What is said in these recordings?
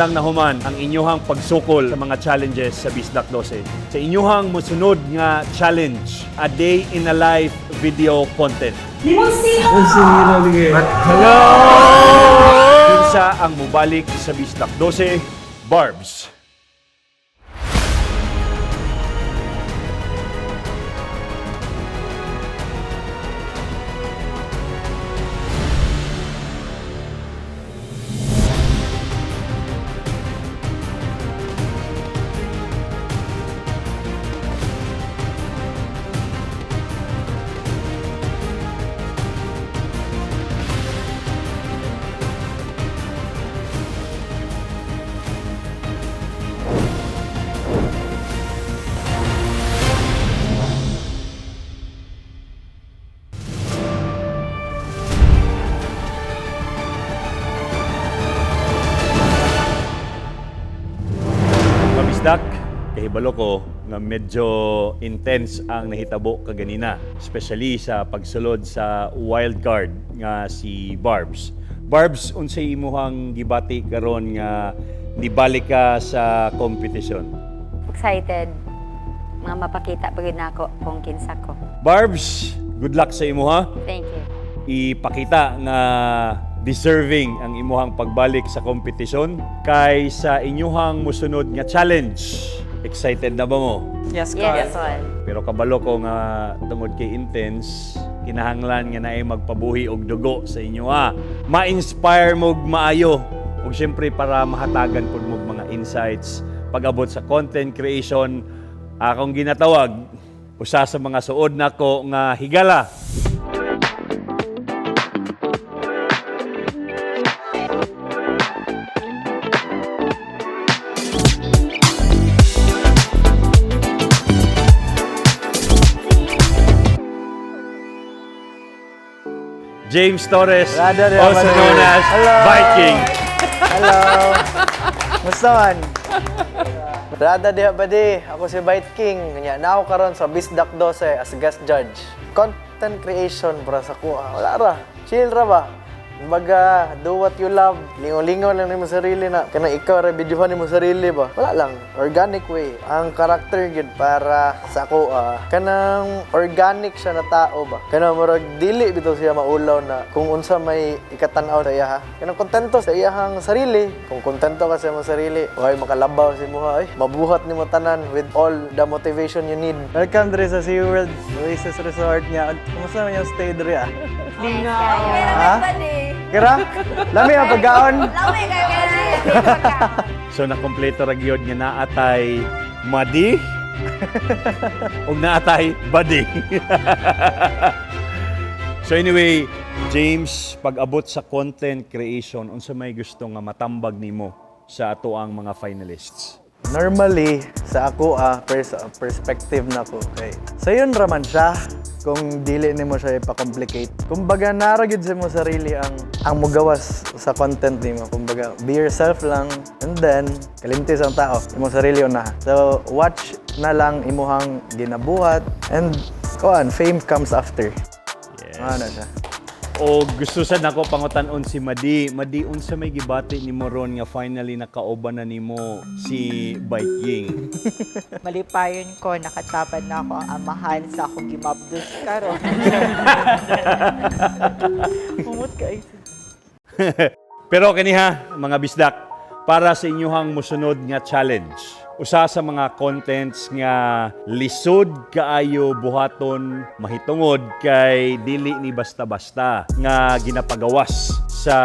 lang na human ang inyuhang pagsukol sa mga challenges sa Bisdak 12. Sa inyuhang musunod nga challenge, a day in a life video content. Hello! Kinsa ang mubalik sa Bisdak 12, Barbs. Bisdak, kahibalo ko nga medyo intense ang nahitabo kaganina, especially sa pagsulod sa wild card nga si Barbs. Barbs, unsay imuhang gibati karon nga nibalik ka sa kompetisyon? Excited. Mga mapakita pagod na ako kung kinsa ko. Barbs, good luck sa imuha. Thank you. Ipakita nga deserving ang imuhang pagbalik sa kompetisyon kay sa inyuhang musunod nga challenge. Excited na ba mo? Yes, Yes, all. Pero kabalo ko nga tungod kay intense, kinahanglan nga naay magpabuhi og dugo sa inyo ma-inspire mo maayo ug syempre para mahatagan pud mo mga insights pag-abot sa content creation. Akong ginatawag usa sa mga suod nako nga higala. James Torres, Brother, also brother. known as Hello. Viking. Hello! Musta man? Rada diha ba di? Ako si Bite King. Kanya na ako karon sa Bisdak 12 as guest judge. Content creation para sa kuha. Wala ra. Chill ra ba? Kumbaga, do what you love. Lingaw-lingaw lang ni mo sarili na. Kana ikaw ra videohan ni mo sarili ba? Wala lang. Organic way. Ang character gid para sa kuha. Kanang organic siya na tao ba? Kanang murag dili bitaw siya maulaw na kung unsa may ikatan-aw sa iya ha. Kanang kontento sa iyahang sarili. Kung kontento ka sa imong sarili, okay makalabaw si mo ha. Ay, mabuhat nimo tanan with all the motivation you need. Welcome diri sa SeaWorld Oasis Resort niya. Kumusta man yung stay diri ah? Ha? Kira? Lami ang pagkaon. So nakompleto ra gyud nga naatay madi ug naatay badi. So anyway, James, pag-abot sa content creation, unsa may gusto nga matambag nimo sa ato ang mga finalists? Normally, sa ako perspective na ko kay sayon raman siya kung dili nimo siya ipa-complicate. Kumbaga naragid sa mo sarili ang mugawas sa content nimo. Kumbaga be yourself lang and then kalimtis ang tao imo sarili una. So watch na lang imuhang ginabuhat and kuan fame comes after. Yes. Ano siya? O gusto sad nako pangutan-on si Madi. Madi, unsa may gibati nimo ron nga finally nakauban na nimo si Viking? Malipayon ko, nakatapad na ako ang amahan sa akong gimabdos karon. Umot ka Pero kaniha, mga bisdak, para sa inyuhang musunod nga challenge. Usa sa mga contents nga lisod kaayo buhaton mahitungod kay dili ni basta-basta nga ginapagawas sa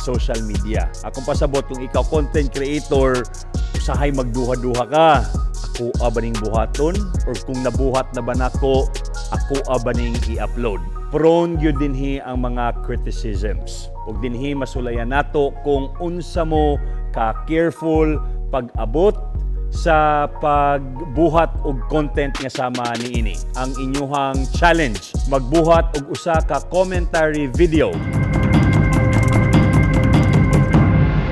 social media. Akong pasabot kung ikaw content creator, usahay magduha-duha ka. Ako abaning buhaton or kung nabuhat na ba nako, ako abaning i-upload. Prone yun dinhi ang mga criticisms. Ug dinhi masulayan nato kung unsa mo ka careful pag-abot sa pagbuhat og content nga sama niini. Ang inyuhang challenge, magbuhat og usa ka commentary video.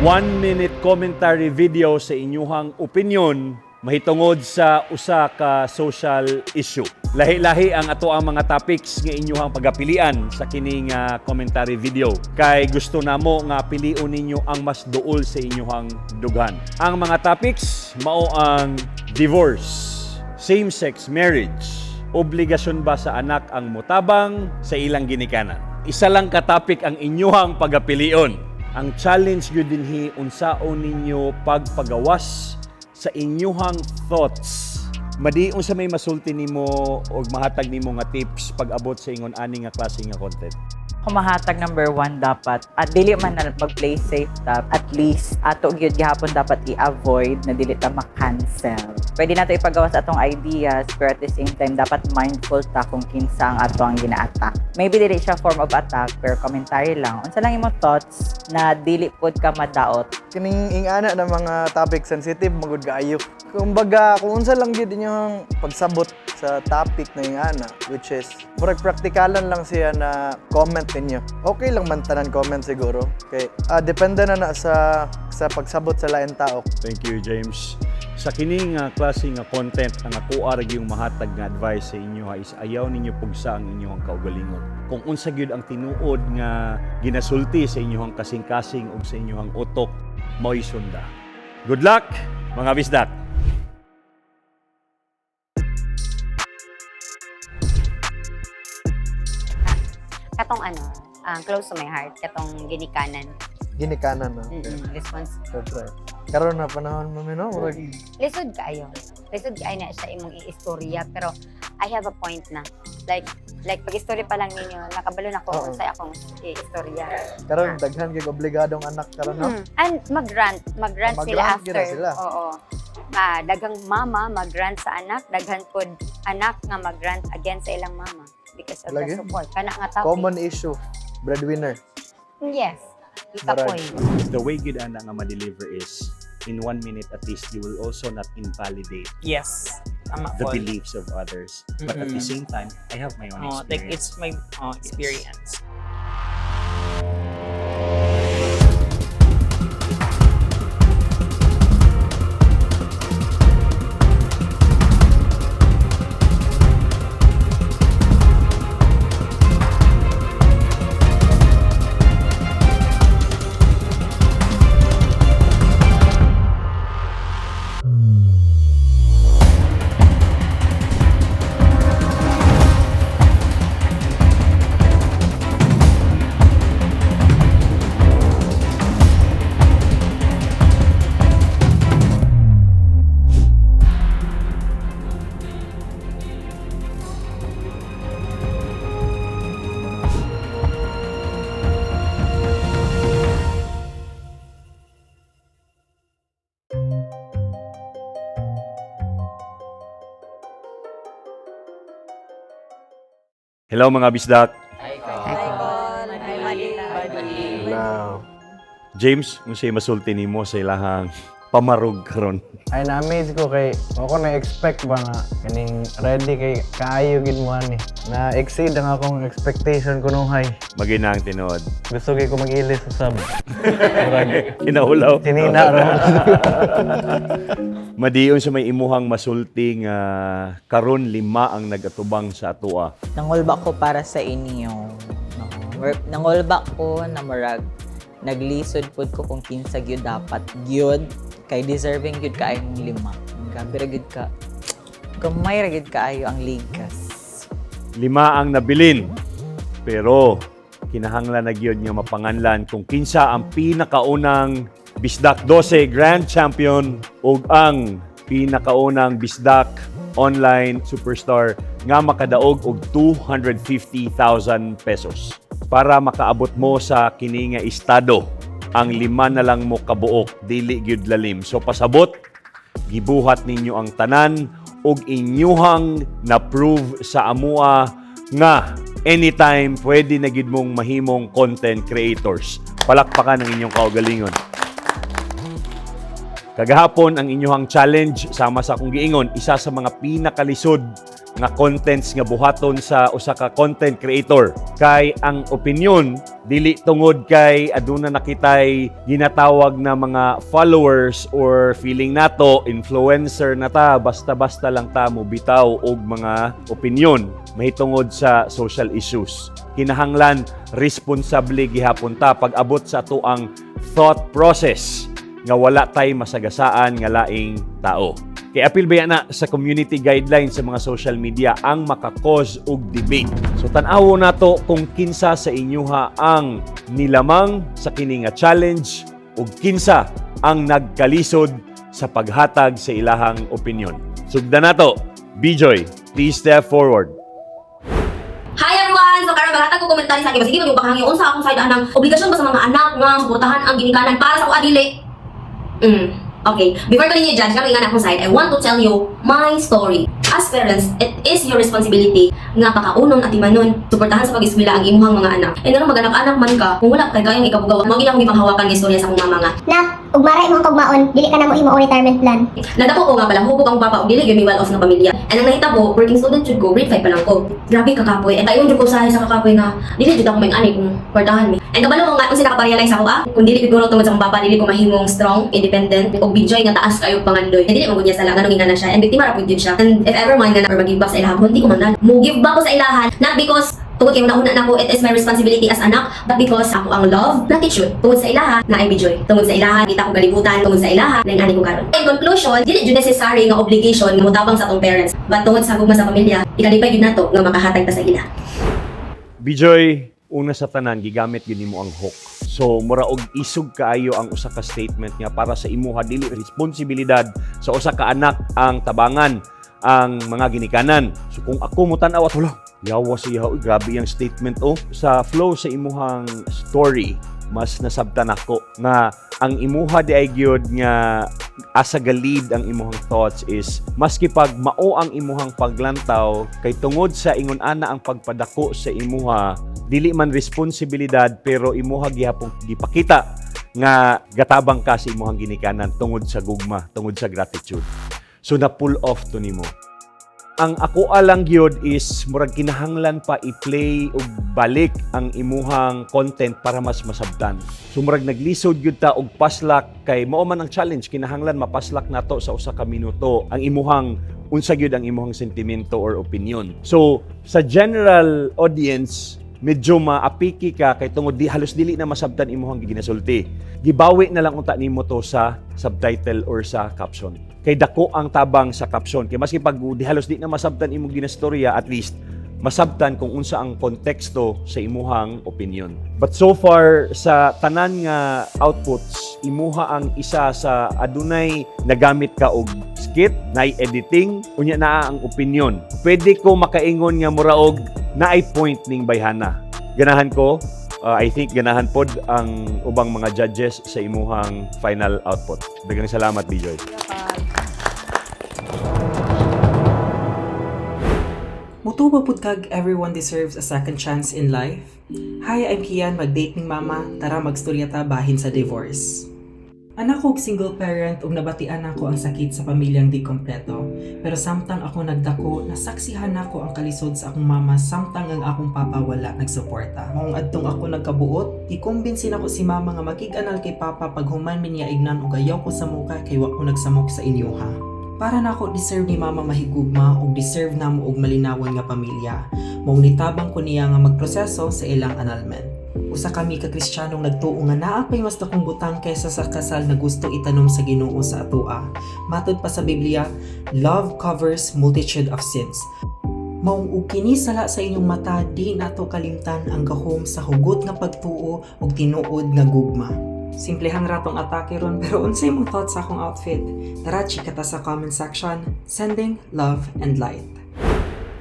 1-minute commentary video sa inyuhang opinion mahitungod sa usa ka social issue. Lahi-lahi ang ato ang mga topics nga inyong pagapilian sa kining commentary video. Kay gusto namo nga piliun ninyo ang mas duol sa inyong dughan. Ang mga topics mao ang divorce, same-sex marriage, obligasyon ba sa anak ang mutabang sa ilang ginikanan. Isa lang ka topic ang inyong pagapilion. Ang challenge gyud dinhi unsaon ninyo pagpagawas sa inyong thoughts. Madiun sa may masulti nimo og mahatag nimo nga tips pag-abot sa ingon ani nga klase nga content. Kumahatag number 1 dapat at dili man na mag-play safe tap, at least ato gyud gihapon dapat i-avoid na dili ta ma-cancel. Pwede nato ipagawas atong ideas pero at the same time dapat mindful ta kung kinsa ang ato ang gina-attack. Maybe dili siya form of attack pero commentary lang. Unsa lang imong thoughts na dili pod ka madaot. Kining ingana na mga topic sensitive magud kaayo. Kumbaga, kung unsa lang gyud inyong pagsabot sa topic na ingana, which is murag praktikalan lang siya na comment ninyo. Okay lang man tanan comment siguro. Okay. Depende na sa pagsabot sa lain tao. Thank you, James. Sa kining klase nga content ang ako arag yung mahatag nga advice sa inyo is ayaw ninyo pugsa ang inyong kaugalingon. Kung unsa gyud ang tinuod nga ginasulti sa inyong kasing-kasing ug sa inyong utok, mo'y sunda. Good luck, mga bisdak! Katong close to my heart, katong ginikanan. Ginikanan na. Response. Siyempre. Karon na panahon mo no? Murag Lisod kaayo. Lisod kaayo na siya imong i-istorya, pero I have a point na. Like pag-istorya pa lang ninyo, nakabalo na ko sa akong i-istorya. karon daghan gyud obligadong anak karon no. And mag-rant sila Mag-rant after. gyud sila. Oo. Daghang mama mag-rant sa anak, daghan pod anak nga mag-rant against sa ilang mama because of Lagi? the support. Kana nga topic. Common issue. Breadwinner. Yes. Isa Marag. point. The way good ana nga ma-deliver is in 1 minute at least you will also not invalidate Yes. Tama the po. beliefs of others. But at the same time, I have my own Like experience. it's my experience. Hello mga bisdak. Now, James, unsay masulti nimo sa ilahang pamarog karon? Ay na-amaze ko kay ako na-expect ba nga kaning ready kay kaayo gid mo ani. Na-exceed ang akong expectation ko nung high. Maginang tinuod. Gusto kay ko mag-ilis sa sub. Murag Kinaulaw. sinina ro. Madiyon sa may imuhang masulti nga karon 5 ang nagatubang sa atoa. Nangolba ko para sa inyo. Nangolba ko na murag naglisod pod ko kung kinsa gyud dapat gyud kay deserving gyud kaayong 5. Grabe ra gyud ka. Gamay ra gyud kaayo ang ligas. 5 ang nabilin. Pero kinahanglan na gyud nga mapanganlan kung kinsa ang pinakaunang Bisdak 12 Grand Champion ug ang pinakaunang Bisdak Online Superstar nga makadaog og 250,000 pesos. Para makaabot mo sa kini nga estado, ang 5 na lang mo kabuok, dili gyud lalim. So pasabot, gibuhat ninyo ang tanan ug inyuhang na-prove sa amua nga anytime pwede na gid mong mahimong content creators. Palakpakan ang inyong kaugalingon. Kagahapon ang inyong challenge sama sa akong giingon, isa sa mga pinakalisod nga contents nga buhaton sa usa ka content creator kay ang opinion Dili tungod kay aduna nakitay ginatawag na mga followers or feeling nato influencer na ta basta-basta lang ta mo bitaw og mga opinyon mahitungod sa social issues. Kinahanglan responsable gihapon ta pag-abot sa ato ang thought process nga wala tay masagasaan nga laing tao. Kay apil ba na sa community guidelines sa mga social media ang makakause og debate. So tan-awo nato kung kinsa sa inyuha ang nilamang sa kini nga challenge ug kinsa ang nagkalisod sa paghatag sa ilahang opinyon. Sugdan nato. Bijoy, please step forward. Hi everyone! So karon maghatag ko komentary sa akin. Sige, magpakahangyon sa akong side anang obligasyon ba sa mga anak nga suportahan ang ginikanan para sa ako adili. Okay, before ko ninyo judge kami nga na akong side, I want to tell you my story. As parents, it is your responsibility nga pakaunong at imanon suportahan sa pag-eskwela ang imuhang mga anak. And ano mag-anak-anak man ka, kung wala kay gayang ikabugaw, mao gina akong ipanghawakan nga istorya sa akong mama nga. Nak, ug maray mo kagmaon, dili ka na mo imo retirement plan. Nadako ko nga pala, hubog ang papa ug dili gyud mi well off nga pamilya. And ang nahitabo, working student jud ko, grade 5 pa lang ko. Grabe kakapoy. And ayon jud ko sa kakapoy nga dili jud ako may-ani kung kwartahan mi. And kabalo ko nga kung sila nakaparealize ako kung dili ko tungod sa akong papa, dili ko mahimong strong, independent, ug bijoy nga taas kayo pangandoy. And dili mo gunya sala nga nung ingana siya. And biktima ra pud jud siya. And if ever man nga or mag-give back sa ilahan, hindi ko man mo give back ko sa ilahan, not because tungod kay una-una na ko, it is my responsibility as anak, but because ako ang love na teacher tungod sa ilaha na ay bijoy. Tungod sa ilaha, kita ko galibutan, tungod sa ilaha, na ingani ko karon. In conclusion, dili jud necessary nga obligation mo tabang sa atong parents, but tungod sa gugma sa pamilya, ikalipay jud nato nga makahatag ta sa ila. Bijoy, una sa tanan gigamit gyud nimo ang hook. So mura og isog kaayo ang usa ka statement nga para sa imuha dili responsibilidad sa usa ka anak ang tabangan ang mga ginikanan. So kung ako mo tan-aw at wala, yawa siya, uy, grabe yung statement sa flow sa imuhang story, mas nasabtan ako nga ang imuha di ay gyud nga asa galid ang imuhang thoughts is maski pag mao ang imuhang paglantaw kay tungod sa ingon ana ang pagpadako sa imuha dili man responsibilidad pero imuha gihapon gipakita nga gatabang ka sa imuhang ginikanan tungod sa gugma, tungod sa gratitude. So na pull off to nimo. Ang ako alang gyud is murag kinahanglan pa i-play og balik ang imuhang content para mas masabtan. So murag naglisod gyud ta og paslak kay mao man ang challenge, kinahanglan mapaslak nato sa usa ka minuto ang imuhang unsa gyud ang imuhang sentimento or opinion. So sa general audience medyo maapiki ka kay tungod di halos dili na masabtan imuhang ginasulti. Gibawi na lang unta nimo to sa subtitle or sa caption. Kay dako ang tabang sa caption. Kay maski pag di halos di na masabtan imong ginastorya, at least masabtan kung unsa ang konteksto sa imuhang opinion. But so far sa tanan nga outputs, imuha ang isa sa adunay nagamit ka og skit, naay editing, unya naa ang opinion. Pwede ko makaingon nga muraog naay point ning bayhana. Ganahan ko, I think ganahan pod ang ubang mga judges sa imuhang final output. Daghang salamat, Bijoy. Mutubo pud kag everyone deserves a second chance in life. Hi, I'm Kian, mag-date ning mama, tara magstorya ta bahin sa divorce. Anak ko single parent ug nabatian ako ang sakit sa pamilyang di kompleto. Pero samtang ako nagdako, nasaksihan ako ang kalisod sa akong mama samtang ang akong papa wala nagsuporta. Maong adtong ako nagkabuot, ikumbinsin ako si mama nga makig-anal kay papa pag human min niya ignan ug ayaw ko sa muka kay wa ko nagsamok sa inyo ha. Para na ako deserve ni mama mahigugma ug deserve na mo og malinawan nga pamilya. Maong nitabang ko niya nga magproseso sa ilang annulment. Usa kami ka Kristiyanong nagtuo nga naa pay mas dakong butang kaysa sa kasal na gusto itanom sa Ginoo sa atoa. Matod pa sa Biblia, love covers multitude of sins. Maong ug kini sala sa inyong mata, di nato kalimtan ang gahom sa hugot nga pagtuo ug tinuod nga gugma. Simplehang ratong atake ron pero unsay mong thoughts sa akong outfit? Tara chika ta sa comment section. Sending love and light.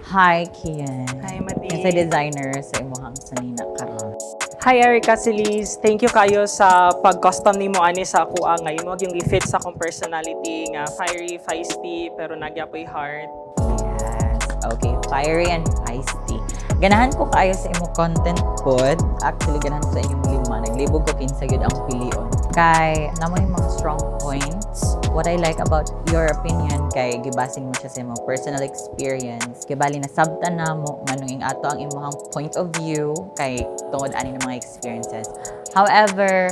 Hi, Kian. Hi, Mati. Sa designer sa imuhang sanina karon. Hi, Erica Celis. Thank you kayo sa pag-custom ni mo ani sa ako ngayon. Huwag yung i-fit sa akong personality nga fiery, feisty, pero nagyapoy heart. Yes. Okay, fiery and feisty. Ganahan ko kayo sa imong content pod. Actually, ganahan sa inyong lima. Naglibog ko kinsa gyud ang pilion. Kay namo yung mga strong points. What I like about your opinion kay gibasin mo siya sa imong personal experience. Kay bali na sabtan na mo nganong ato ang imong point of view kay tungod ani ng mga experiences. However,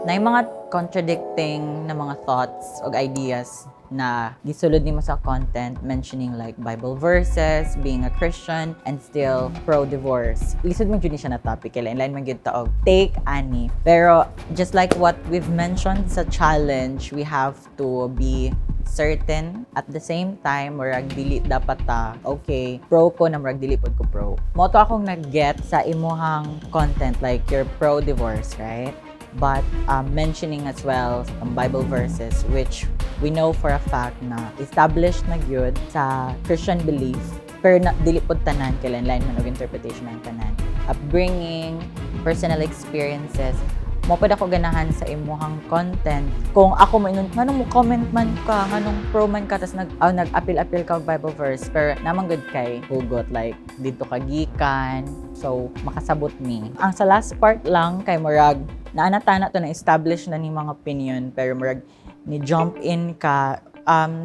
na yung mga contradicting na mga thoughts o ideas na gisulod nimo sa content mentioning like Bible verses, being a Christian, and still pro-divorce. Lisod man jud ni siya na topic kaya inline man gyud ta og take ani. Pero just like what we've mentioned sa challenge, we have to be certain at the same time murag dili dapat ta okay pro ko na murag dili pod ko pro. Mo to akong nag-get sa imuhang content like you're pro-divorce, right? But mentioning as well some Bible verses which we know for a fact na established na gyud sa Christian belief pero na, dili pod tanan kailan line man og interpretation ng tanan. Upbringing, personal experiences, mo pud ako ganahan sa imuhang content. Kung ako mo ingon nganong mo comment man ka, nganong pro man ka tas nag-appeal ka og Bible verse pero naman good kay hugot like dito ka gikan. So makasabot mi. Ang sa last part lang kay murag naanatana to na establish na ni mga opinion pero murag ni jump in ka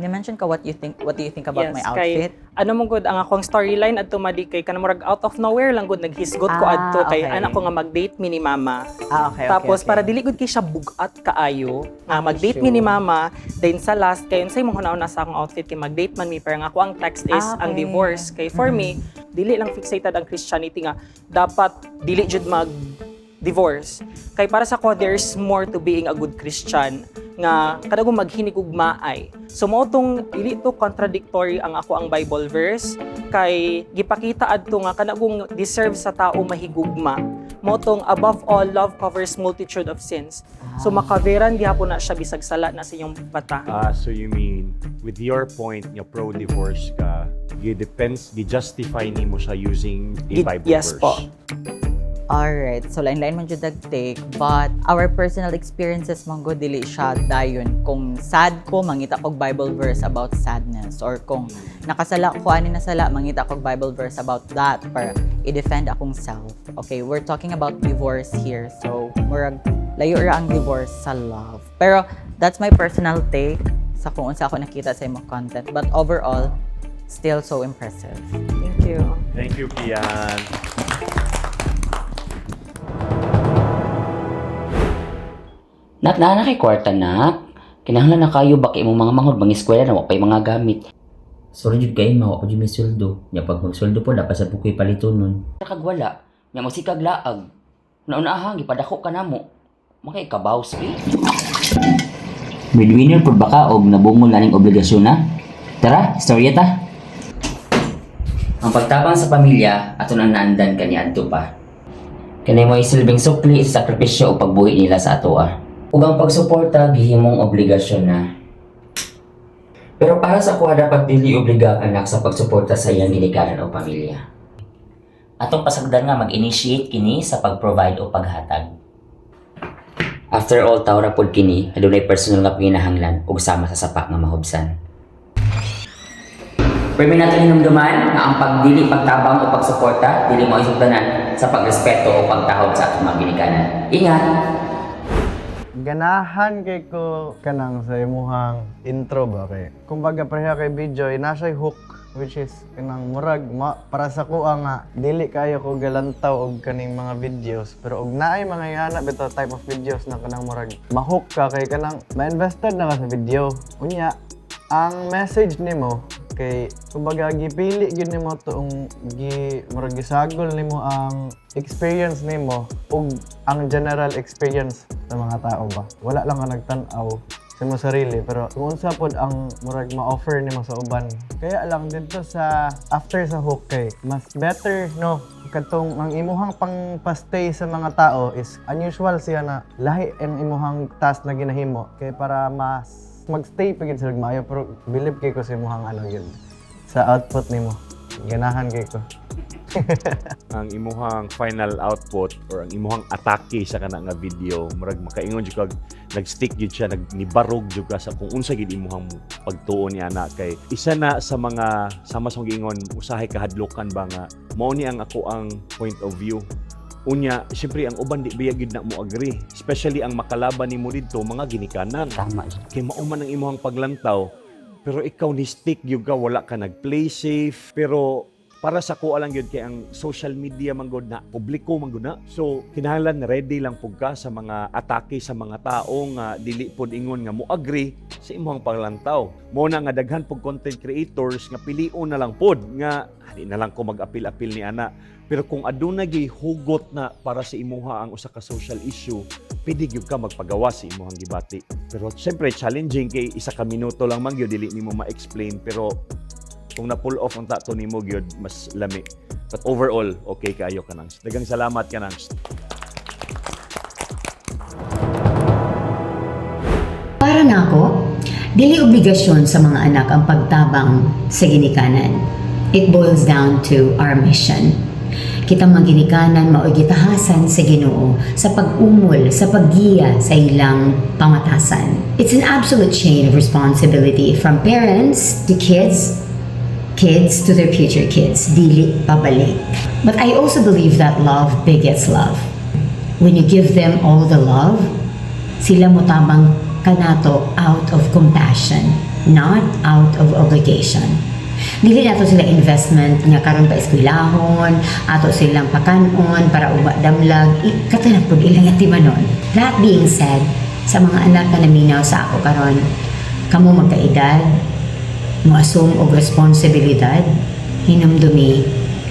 ni-mention ka what do you think about my outfit? Kay, ano mo good ang akong storyline adto madi kay kanang murag out of nowhere lang good naghisgot ko adto kay okay. anak ko nga mag-date mi ni mama. Okay. Tapos okay. para dili gud kay siya bugat kaayo nga mag-date mi ni mama then sa last kay unsay mong hunaon sa akong outfit kay mag-date man mi pero nga ako ang text is ang Okay. divorce kay for me dili lang fixated ang Christianity nga dapat dili jud mag divorce. Kay para sa ko, there's more to being a good Christian nga kadagong maghinigugmaay. So mo tong dili to contradictory ang ako ang Bible verse kay gipakita adto nga kadagong deserve sa tao mahigugma. Mo tong above all love covers multitude of sins. So makaveran gihapon na siya bisag sala na sa iyong bata. So you mean, with your point, nga pro-divorce ka, gi-justify nimo siya using a Bible Yes verse? po. Alright, so lain-lain man jud take, but our personal experiences manggo dili siya dayon. Kung sad ko, mangita kog Bible verse about sadness, or kung nakasala ko ani nasala, mangita kog Bible verse about that para i-defend akong self. Okay, we're talking about divorce here, so murag layo ra ang divorce sa love. Pero that's my personal take sa kung unsa ako nakita sa imong content, but overall, still so impressive. Thank you. Thank you, Kian. Nak na kay kwarta nak. Kinahanglan na kayo baki imong mga manghod bang eskwela na wa pay mga gamit. Sorry jud kay mao ko jud may sweldo. Nya pag magsweldo po dapat sa bukoy palito nun. Kag wala, nya mo sikag laag. Naunahang gipadako ka namo. Makay kabaws pi. Breadwinner pud baka og nabungol na ning obligasyon na. Tara, storya ta. Ang pagtabang sa pamilya aton ang naandan kaniadto pa. Kanay mo isilbing sukli sa sakripisyo o pagbuhi nila sa atoa. Ug ang pagsuporta gihimong obligasyon na. Pero para sa kuha dapat dili obliga anak sa pagsuporta sa iyang ginikanan o pamilya. Atong pasagdan nga mag-initiate kini sa pag-provide o paghatag. After all, tawra pod kini adunay personal nga panginahanglan ug sama sa sapa nga mahubsan. Pwede natin hinumduman nga ang pagdili, pagtabang o pagsuporta dili mo isugdanan sa pagrespeto o pagtahod sa atong mga ginikanan. Ingat! Ganahan kay ko kanang sa imuhang intro ba kay. Kumbaga pareha kay video, nasa hook which is kanang murag para sa ko nga dili kayo ko galantaw og kaning mga videos pero og naay mga yana bitaw type of videos na kanang murag ma-hook ka kay kanang ma-invested na ka sa video. Unya, ang message nimo kay kumbaga gipili gyud nimo tuong murag gisagol nimo ang experience nimo ug ang general experience sa mga tao ba. Wala lang ka nagtan-aw sa mo sarili pero kung unsa pod ang murag ma-offer nimo sa uban. Kaya lang dito sa after sa hook kay mas better no katong ang imuhang pang-pastay sa mga tao is unusual siya na lahi ang imuhang task na ginahimo kay para mas magstay pa gid sila maayo pero believe kay ko sa imuhang ano yun sa output nimo. Ganahan kay ko. Ang imuhang final output or ang imuhang atake sa kana nga video murag makaingon jud kag nag-stick jud siya nibarog jud ka sa kung unsa gid imuhang pagtuon ni ana kay isa na sa mga sama sa giingon usahay kahadlokan ba nga mao ni ang ako ang point of view Unya, siyempre ang uban di biyagid na mo agree. Especially ang makalaban nimo didto mga ginikanan. Tama. Kay mao man ang imong paglantaw. Pero ikaw ni stick gyud ka, wala ka nag-play safe. Pero para sa ko lang yun kay ang social media manggod na publiko manggod na. So kinahanglan ready lang pug ka sa mga atake sa mga tao nga dili pod ingon nga mo agree sa imong paglantaw. Mo na nga daghan pug content creators nga pilion na lang pod nga di na lang ko mag-apil-apil ni ana. Pero kung aduna gyud hugot na para sa imuha ang usa ka social issue, pwede gyud ka magpagawa sa imuhang gibati. Pero siyempre challenging kay isa ka minuto lang man gyud dili nimo ma-explain, pero kung na-pull off ang tato nimo gyud mas lami. But overall, okay kaayo Kanang. Daghang salamat Kanang. Para nako, dili obligasyon sa mga anak ang pagtabang sa ginikanan. It boils down to our mission. Kitang mga ginikanan mao'y gitahasan sa Ginoo sa pag-umol, sa paggiya sa ilang pamatasan. It's an absolute chain of responsibility from parents to kids to their future kids, dili pabalik. But I also believe that love begets love. When you give them all the love, sila motabang kanato out of compassion, not out of obligation. Dili nato sila investment nga karon pa eskwelahon, ato silang pakanon para damlag, katanan pud ilang yatimanon. That being said, sa mga anak na naminaw sa ako karon, kamo magkaedad, mo-assume og responsibilidad, hinumdumi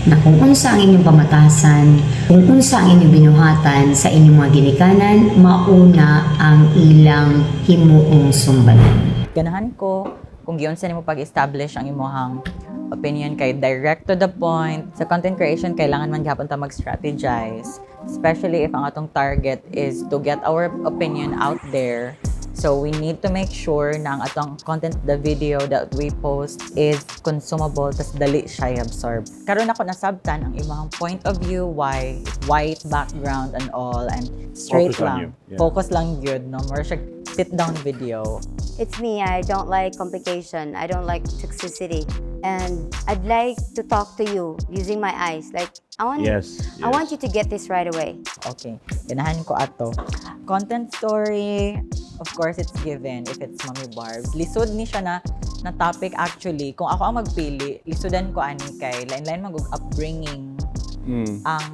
na kung unsa ang inyong pamatasan, kung unsa ang inyong binuhatan sa inyong mga ginikanan, mauna ang ilang himuong sumbalan. Ganahan ko kung giyon sa nimo pag-establish ang imong opinion kay direct to the point. Sa content creation, kailangan man gyapon ta mag-strategize, especially if ang atong target is to get our opinion out there. So we need to make sure na ang atong content, the video that we post is consumable, tas dali siya i-absorb. Karon ako nasabtan ang imong point of view, why white background and all, and straight Focus on lang. you. Yeah. Focus lang yun, no? More siya sit-down video. It's me. I don't like complication. I don't like toxicity. And I'd like to talk to you using my eyes. Like, I want you to get this right away. Okay, ganahan ko ato. Content story, of course, it's given if it's Mommy Barbs. Lisod ni siya na topic actually. Kung ako ang magpili, lisudan ko ani kay lain-lain mag-upbringing ang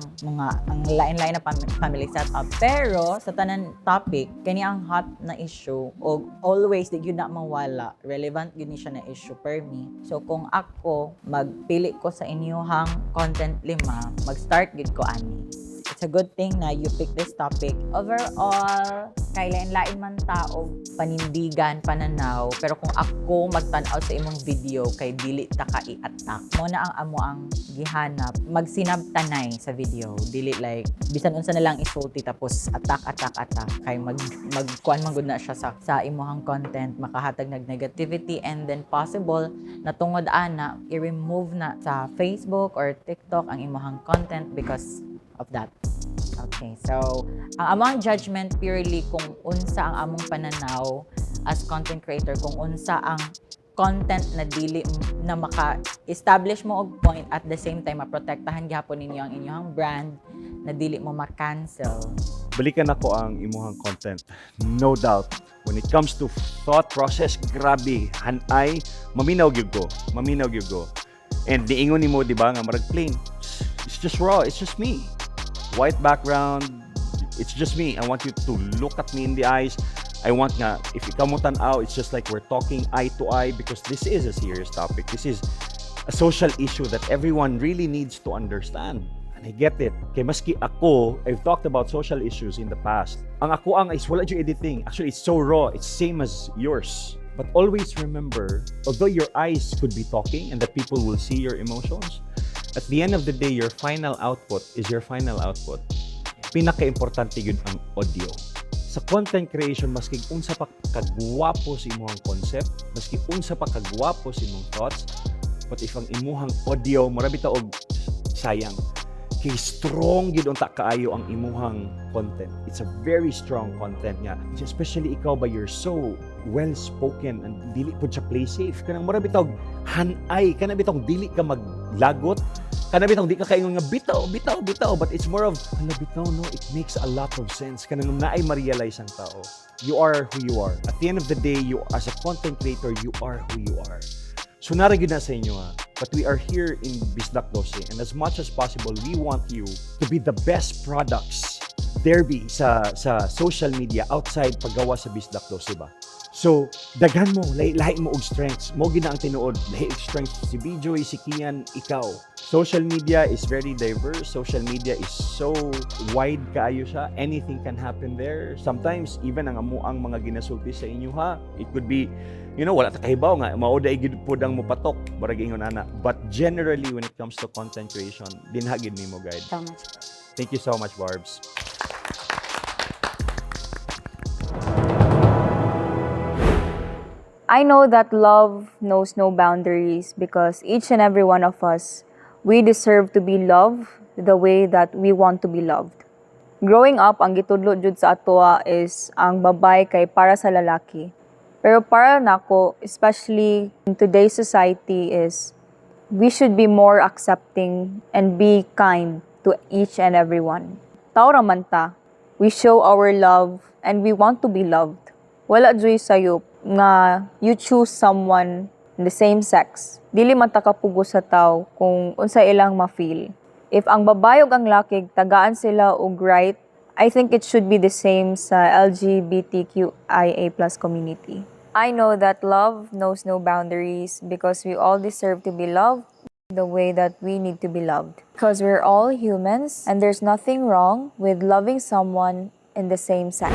lain-lain na family setup. Pero sa tanan topic, kani ang hot na issue o always di yun na mawala. Relevant yun ni siya na issue per me. So kung ako magpili ko sa inyohang content 5, mag-start gid ko ani. It's a good thing na you pick this topic. Overall, kay lain-lain man tao, panindigan, pananaw. Pero kung ako magtanaw sa imong video, kay dili ta ka i-attack. Mo na ang amo ang gihanap. Magsinab tanay sa video. Dili like, bisan unsa na lang isulti tapos attack. Kay magkuan man gud na siya sa imong content, makahatag nag negativity, and then possible na tungod ana i-remove na sa Facebook or TikTok ang imong content because of that. Okay, so ang among judgment purely kung unsa ang among pananaw as content creator, kung unsa ang content na dili na maka-establish mo og point at the same time maprotektahan gyapon ninyo ang inyong brand na dili mo ma-cancel. Balikan ako ang imuhang content. No doubt. When it comes to thought process, grabe, hanay, maminaw gyud ko. And niingon nimo di ba nga marag plain. It's just raw, it's just me. White background, it's just me. I want you to look at me in the eyes. I want nga, if ikaw mo tanaw, it's just like we're talking eye to eye because this is a serious topic. This is a social issue that everyone really needs to understand. And I get it. Kaya maski ako, I've talked about social issues in the past. Ang ako ang is wala yung editing. Actually, it's so raw. It's same as yours. But always remember, although your eyes could be talking and that people will see your emotions, at the end of the day, your final output is your final output. Pinaka-importante yun ang audio. Sa content creation, maski unsa pa kagwapo sa imong concept, maski unsa pa kagwapo sa imong thoughts, but if ang imuhang audio, marabi ta og sayang. Kay strong yun unta kaayo ang imuhang content. It's a very strong content nga. Especially ikaw ba, you're so well-spoken and dili po siya play safe. Kanang mara bitog hanay, kanang bitog dili ka maglagot, Kana bitong di ka kaingon nga bitaw, but it's more of hala bitaw no, it makes a lot of sense kanang naay ma-realize ang tao. You are who you are. At the end of the day, you as a content creator, you are who you are. So naragyo na sa inyo but we are here in Bisdak 12 and as much as possible, we want you to be the best products there be sa social media outside paggawa sa Bisdak 12 ba? So, daghan mo, lahi mo og strengths. Mo gina ang tinuod, lahi og strengths si Bijoy, si Kian, ikaw. Social media is very diverse. Social media is so wide kaayo siya. Anything can happen there. Sometimes, even ang amuang mga ginasulti sa inyo ha, it could be, wala ta kahibaw nga, mauda igid pud ang mupatok, barag ingon ana. But generally, when it comes to content creation, dinhagid nimo guide. So much. Thank you so much, Barbs. I know that love knows no boundaries because each and every one of us, we deserve to be loved the way that we want to be loved. Growing up, ang gitudlo jud sa atoa is ang babay kay para sa lalaki. Pero para nako, especially in today's society, is we should be more accepting and be kind to each and everyone. Tao raman ta, we show our love and we want to be loved. Wala joy sayop nga you choose someone in the same sex. Dili man ta kapugo sa tao kung unsa ilang ma-feel. If ang babae ug ang laki tagaan sila og right, I think it should be the same sa LGBTQIA+ community. I know that love knows no boundaries because we all deserve to be loved the way that we need to be loved. Because we're all humans and there's nothing wrong with loving someone in the same sex.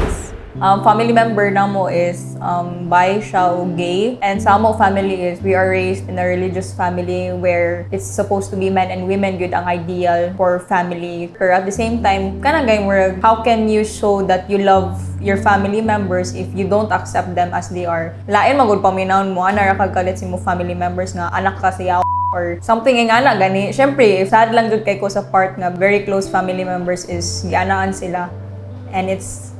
Family member namo is bi siya o gay, and sa amo family is we are raised in a religious family where it's supposed to be men and women good ang ideal for family. Pero at the same time, kanang gay murag, how can you show that you love your family members if you don't accept them as they are? Lain magud paminawon mo ana ra kagkalit si mo family members nga anak ka siya or something nga ana gani. Syempre, sad lang jud kay ko sa part nga very close family members is gianaan sila, and it's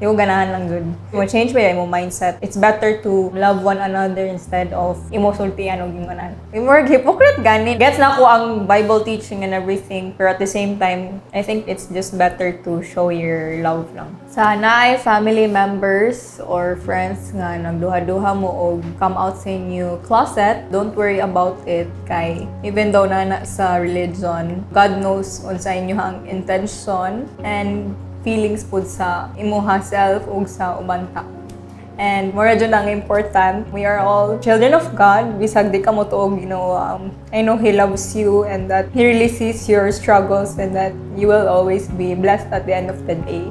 yung ganahan lang good. Yung change ba yung mindset. It's better to love one another instead of imusultian o yung ganahan. Yung more hypocrite gani. Gets na ko ang Bible teaching and everything, pero at the same time, I think it's just better to show your love lang. Sana ay family members or friends nga nagduha-duha mo o come out sa inyo closet, don't worry about it kay even though na sa religion, God knows unsa inyo ang intention and feelings pud sa imuha self ug sa ubanta. And more jud ang important, we are all children of God. Bisag di ka mo tuog, I know He loves you and that He really sees your struggles and that you will always be blessed at the end of the day.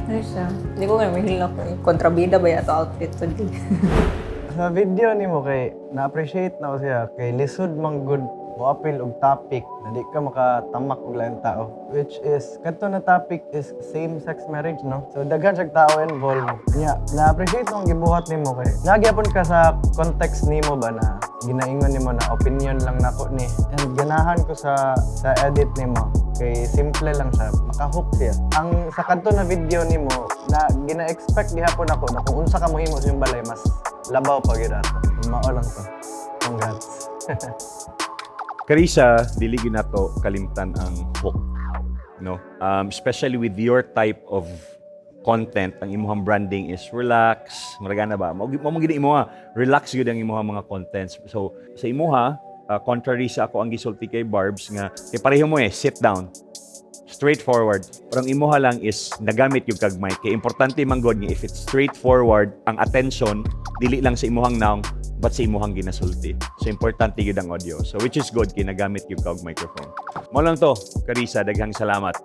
Ano siya? Hindi ko mahil na kontrabida ba yato outfit today. Sa video ni mo kay na-appreciate na ko siya kay lisod mang good mo appeal og topic na di ka makatamak og lain tao, which is kadto na topic is same-sex marriage, no? So daghan siyang tao involved. Na-appreciate ang gibuhat nimo kay nagyapon ka sa context nimo ba na ginaingon nimo na opinion lang nako ni, and ganahan ko sa edit nimo kay simple lang siya, makahook siya. Ang sa kadto na video nimo na gina-expect gihapon ako na kung unsa ka mohimo sa imong balay mas labaw pa gyud ato. Mao lang to. Congrats. Karisa, dili gyud nato kalimtan ang hook, no? Especially with your type of content, ang imuhang branding is relax, maragana ba? Mo gid imuha, relax gyud ang imuhang mga contents. So sa imuha, contrary sa ako ang gisulti kay Barbs nga kay pareho mo sit down. Straightforward. Pero ang imuha lang is nagamit yung kagmay. Kay importante man god nga if it's straightforward, ang attention dili lang sa imuhang noun but sa imuhang ginasulti. So importante gyud ang audio. So which is good kay nagamit yung kag microphone. Mo lang to, Karisa, daghang salamat.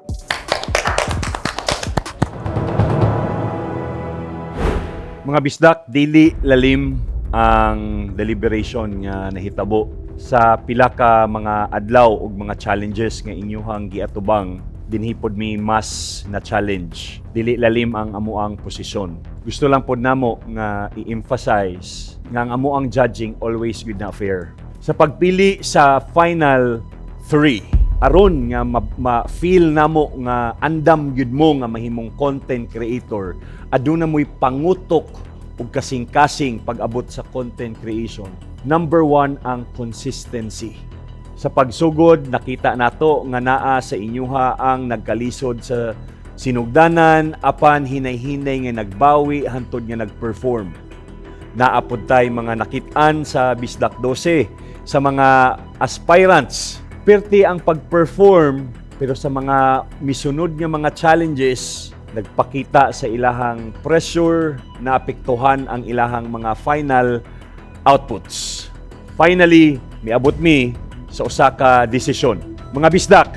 Mga bisdak, dili lalim ang deliberation nga nahitabo sa pila ka mga adlaw ug mga challenges nga inyuhang giatubang. Dinhipod mi mas na challenge. Dili lalim ang amuang posisyon. Gusto lang pod namo nga i-emphasize nga ang amuang judging always good na fair. Sa pagpili sa final 3, aron nga ma-feel namo nga andam gyud mo nga mahimong content creator, aduna mo'y pangutok ug kasing-kasing pag-abot sa content creation. Number 1 ang consistency. Sa pagsugod, nakita nato nga naa sa inyuha ang nagkalisod sa sinugdanan, apan hinay-hinay nga nagbawi, hantod nga nagperform. Naapod tay mga nakitaan sa Bisdak 12 sa mga aspirants. Perti ang pag-perform, pero sa mga misunod nga mga challenges, nagpakita sa ilahang pressure na apektuhan ang ilahang mga final outputs. Finally, miabot mi sa usa ka desisyon. Mga Bisdak,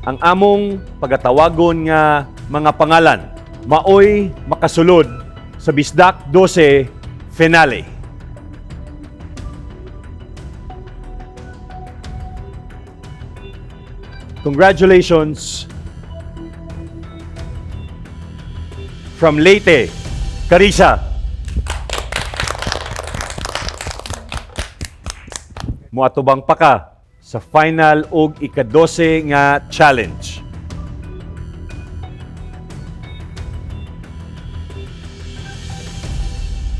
ang among pagatawagon nga mga pangalan maoy makasulod sa Bisdak 12 finale. Congratulations from Leyte, Carissa. Muatubang pa ka sa final ug ika-12 nga challenge.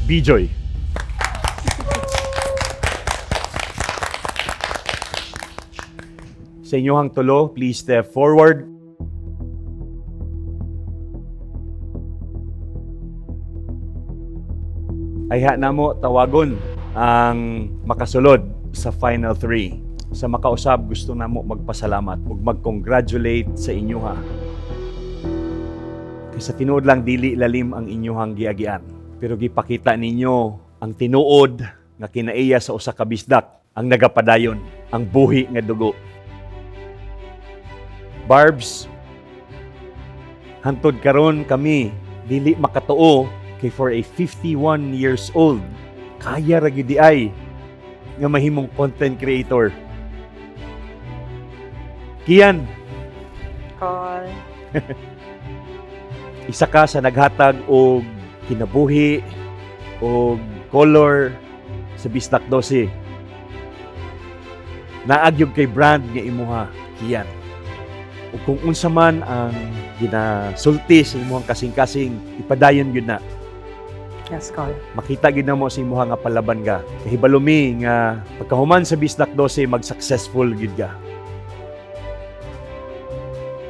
Bijoy. Sa inyohang tulo, please step forward. Ayha na mo tawagon ang makasulod sa Final 3. Sa makausab, gusto na mo magpasalamat ug mag-congratulate sa inyoha. Kasi sa tinuod lang dili lalim ang inyohang giagian. Pero gipakita ninyo ang tinuod nga kinaiya sa usa ka bisdak, ang nagapadayon, ang buhi nga dugo. Barbs, hantod karon kami dili makatuo kay for a 51 years old kaya ra gyud di ay nga mahimong content creator. Kian, Call. isa ka sa naghatag og kinabuhi og color sa Bisdak 12. Naagyog kay brand nga imuha, Kian. O kung unsa man ang ginasulti sa imuhang kasing-kasing, ipadayon gyud na. Yes, Call. Makita gyud na mo sa imuha nga palaban ka. Kahibalumi nga pagkahuman sa Bisdak 12 mag-successful gyud ka.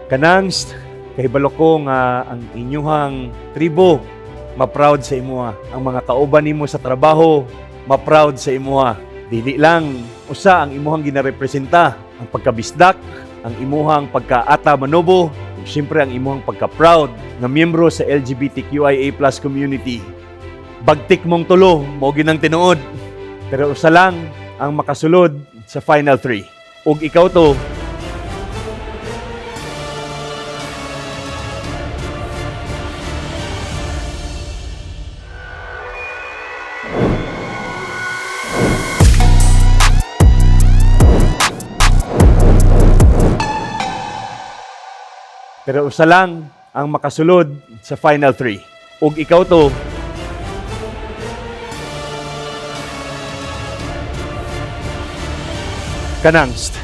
Kanang kahibalo ko nga ang inyuhang tribo ma-proud sa imuha. Ang mga kauban nimo sa trabaho ma-proud sa imuha. Dili lang usa ang imuhang ginarepresenta, ang pagkabisdak, ang imuhang pagkaata manobo, ug siyempre ang imuhang pagka-proud nga miyembro sa LGBTQIA+ community. Bagtik mong tulo, mao ginang tinuod. Pero usa lang ang makasulod sa Final 3. Ug ikaw to, pero usa lang ang makasulod sa Final 3. Ug ikaw to, kanangst.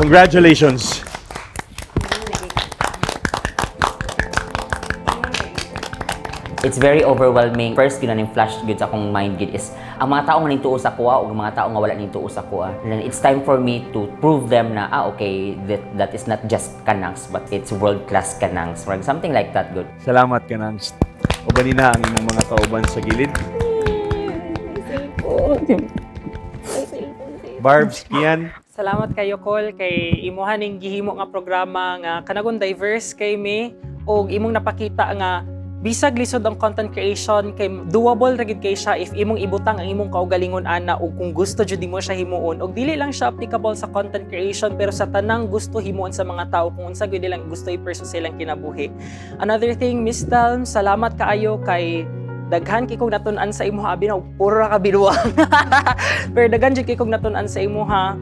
Congratulations. It's very overwhelming. First, yun na flash good sa akong mind gid is ang mga tao nga ning tuo sa kuha o mga tao nga wala ning tuo sa kuha. And then it's time for me to prove them na okay, that is not just kanangs but it's world-class kanangs. Or something like that, good. Salamat kanangst. Ubanin na ang imong mga kauban sa gilid. Barbs, Kian. Salamat kayo, Col, kay imuha ning gihimo nga programa nga kanagon diverse kay me og imong napakita nga bisag lisod ang content creation kay doable ra gid kay siya if imong ibutang ang imong kaugalingon ana o kung gusto jud mo siya himuon og dili lang siya applicable sa content creation pero sa tanang gusto himuon sa mga tao kung unsa gyud lang gusto i-pursue silang kinabuhi. Another thing, Miss Telm, salamat kaayo kay daghan kay kog natun-an sa imuha abi na puro ra ka binuang. Pero daghan jud kay kog natun-an sa imuha.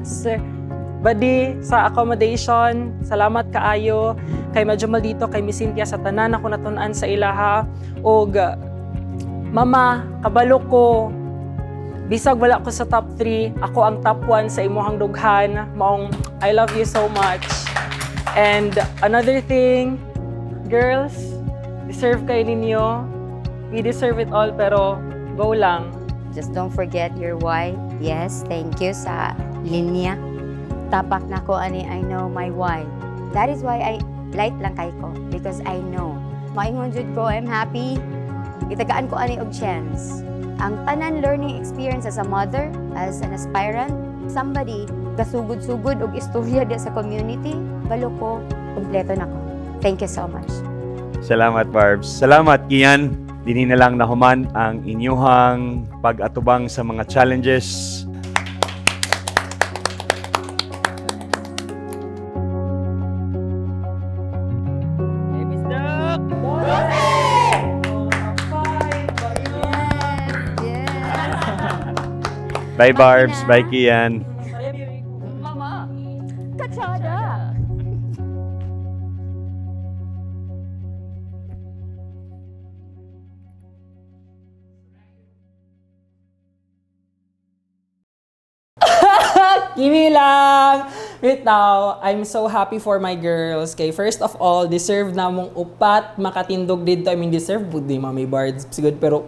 Sir, Buddy, sa accommodation, salamat kaayo. Kay medyo mal dito, kay Miss Cynthia, sa tanan ako natun-an sa ilaha. Og, Mama, kabalo ko, bisag wala ko sa top 3, ako ang top 1 sa imuhang dughan. Maong, I love you so much. And another thing, girls, deserve kayo ninyo We deserve it all, pero go lang. Just don't forget your why. Yes, thank you sa linya. Tapak na ko ani, I know my why. That is why I light lang kay ko because I know. Maingon jud ko, I'm happy. Itagaan ko ani og chance. Ang tanan learning experience as a mother, as an aspirant, somebody kasugod-sugod og istorya di sa community, balo ko, kumpleto na ko. Thank you so much. Salamat, Barbs. Salamat, Kian. Dini na lang nahuman ang inyuhang pag-atubang sa mga challenges. Bye, Barbs. Bye, Kian. Mama, kachada. Kimi lang! Wait now, I'm so happy for my girls. Kay first of all, deserve na mong upat, makatindog dito. I mean, deserve po di mami bards. Sigod, pero,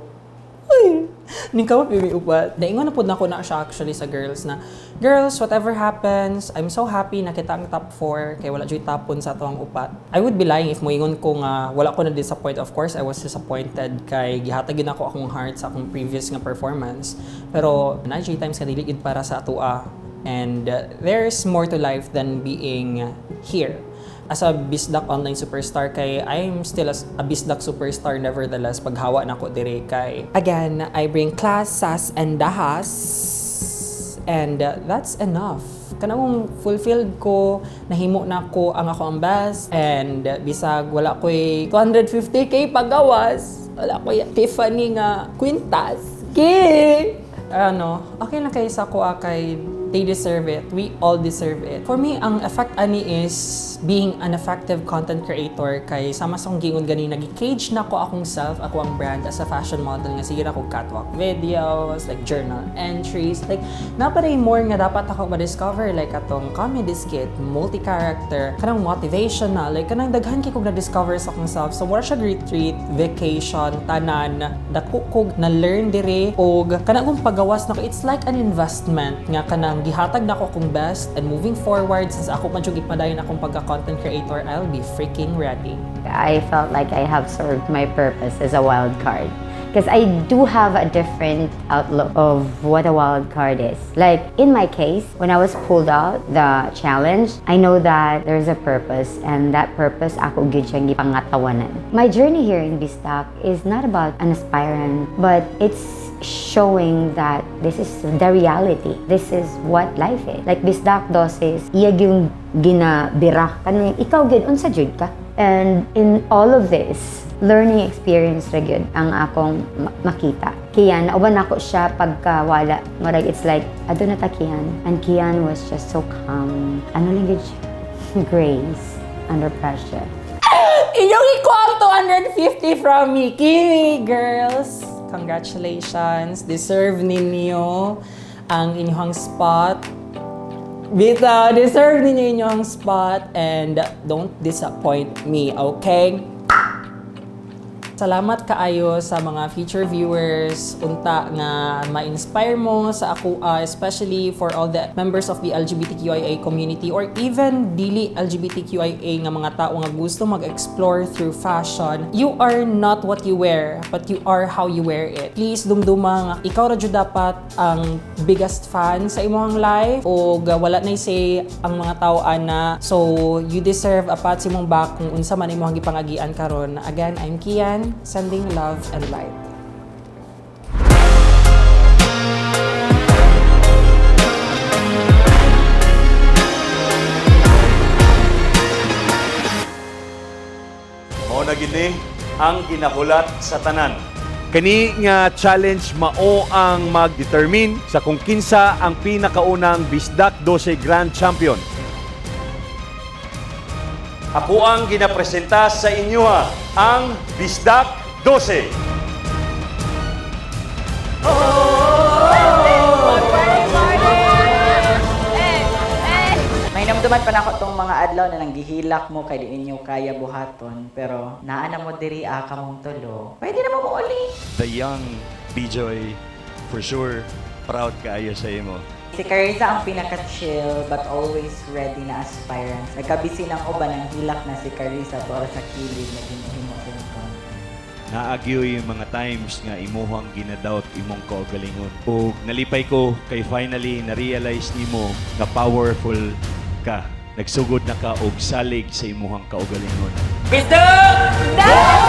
uy, hindi ka mapimi upat. Daingon na po na ko na siya actually sa girls na, girls, whatever happens, I'm so happy na kita ang top 4. Kay wala dyan tapon sa ito ang upat. I would be lying if moingon ko nga, wala ko na disappoint. Of course, I was disappointed kay gihatagin ako akong heart sa akong previous nga performance. Pero, na times ka diligid para sa atua. And there's more to life than being here. As a Bisdak online superstar kay I'm still a Bisdak superstar nevertheless paghawa na ko dire kay again I bring class, sass, and dahas and that's enough. Kanang fulfilled ko, nahimo na ko ang ako ang best and bisag wala ko'y 250k pagawas, wala ko'y Tiffany nga kwintas. Okay lang kay sa ko kay they deserve it. We all deserve it. For me, ang effect ani is being an effective content creator kay sama sa kong gingon gani nagi-cage na ko akong self, ako ang brand as a fashion model nga sige na ko catwalk videos, like journal entries, like napaday more nga dapat ako ma-discover like atong comedy skit, multi-character, kanang motivational, like kanang daghan kay kog na-discover sa akong self. So more siya retreat, vacation, tanan, dako kog na-learn dire og kanang kong pagawas na ko, it's like an investment nga kanang gihatag na ko akong best and moving forward since ako man jud ipadayon akong pagka-content creator, I'll be freaking ready. I felt like I have served my purpose as a wild card. Because I do have a different outlook of what a wild card is. Like in my case, when I was pulled out the challenge, I know that there's a purpose and that purpose ako gyud siyang gipangatawanan. My journey here in Bisdak is not about an aspirant, but it's showing that this is the reality. This is what life is. Like Bisdak doses, iya yung ginabira kanang ikaw gid unsa jud ka. And in all of this, learning experience ra gyud ang akong makita. Kian, nauban ako siya pagkawala. Marag it's like adto na ta Kian. And Kian was just so calm. Ano lang gyud siya? Grace under pressure. Inyong iko ang 250 from me, Kimi girls. Congratulations. Deserve ninyo ang inyong spot. Bita, deserve ninyo inyong spot and don't disappoint me, okay? Salamat kaayo sa mga future viewers unta nga ma-inspire mo sa ako, especially for all the members of the LGBTQIA community or even dili LGBTQIA nga mga tao nga gusto mag-explore through fashion. You are not what you wear, but you are how you wear it. Please dumduma nga ikaw ra jud dapat ang biggest fan sa imong life o wala na say ang mga tao ana. So you deserve apat simong back kung unsa man imong gipangagian karon. Again, I'm Kian, sending love and light. Mao na gini ang ginahulat sa tanan. Kani nga challenge mao ang mag-determine sa kung kinsa ang pinakaunang Bisdak 12 Grand Champion. Ako ang ginapresenta sa inyo ang Bisdak 12. May Hinamduman pa na ako tong mga adlaw na nanggihilak mo kay di ninyo kaya buhaton. Pero naana mo diri ka mong tulo. Pwede na mo uli. The young Bijoy, for sure, proud kaayo sa imo. Si Carissa ang pinaka-chill but always ready na aspirant. Nagkabisi ng uban ng hilak na si Carissa para sa kilid na ginuhimo sa content. Naagyo yung mga times nga imuhang ginadoubt imong kaugalingon. O nalipay ko kay finally na-realize nimo na powerful ka. Nagsugod na ka og salig sa imuhang kaugalingon. Bisdok!